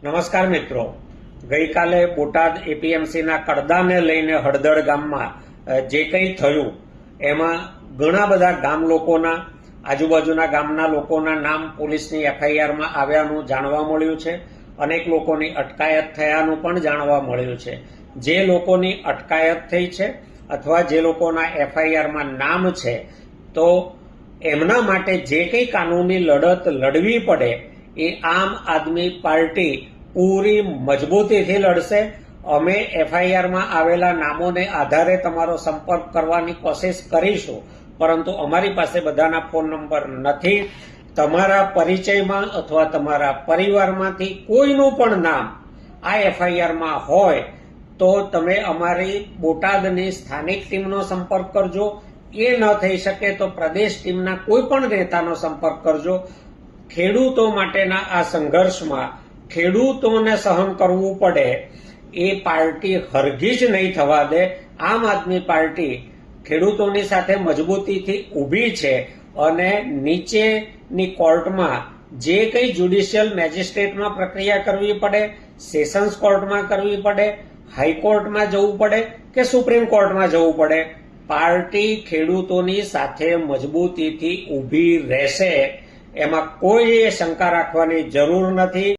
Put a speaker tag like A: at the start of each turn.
A: નમસ્કાર મિત્રો, ગઈકાલે બોટાદ એપીએમસીના કડદાને લઈને હળદળ ગામમાં જે કંઈ થયું એમાં ઘણા બધા ગામ લોકોના, આજુબાજુના ગામના લોકોના નામ પોલીસની એફઆઈઆરમાં આવ્યાનું જાણવા મળ્યું છે. અનેક લોકોની અટકાયત થયાનું પણ જાણવા મળ્યું છે. જે લોકોની અટકાયત થઈ છે અથવા જે લોકોના એફઆઈઆરમાં નામ છે, તો એમના માટે જે કંઈ કાનૂની લડત લડવી પડે એ આમ આદમી પાર્ટી પૂરી મજબૂતીથી લડશે. અમે એફઆઈઆરમાં આવેલા નામોને આધારે તમારો સંપર્ક કરવાની કોશિશ કરીશું, પરંતુ અમારી પાસે બધાના ફોન નંબર નથી. તમારા પરિચયમાં અથવા તમારા પરિવારમાંથી કોઈનું પણ નામ આ એફઆઈઆરમાં હોય તો તમે અમારી બોટાદની સ્થાનિક ટીમનો સંપર્ક કરજો. એ ન થઈ શકે તો પ્રદેશ ટીમના કોઈ પણ નેતાનો સંપર્ક કરજો. ખેડૂતો માટેના આ સંઘર્ષમાં ખેડૂતોને સહન કરવું પડે એ પાર્ટી હરગીજ નહીં થવા દે. આમ આદમી પાર્ટી ખેડૂતોની સાથે મજબૂતીથી ઊભી છે અને નીચેની કોર્ટમાં જે કંઈ જ્યુડિશિયલ મેજિસ્ટ્રેટમાં પ્રક્રિયા કરવી પડે, સેશન્સ કોર્ટમાં કરવી પડે, હાઈકોર્ટમાં જવું પડે કે સુપ્રીમ કોર્ટમાં જવું પડે, પાર્ટી ખેડૂતોની સાથે મજબૂતીથી ઊભી રહેશે. એમાં કોઈ શંકા રાખવાની જરૂર નથી.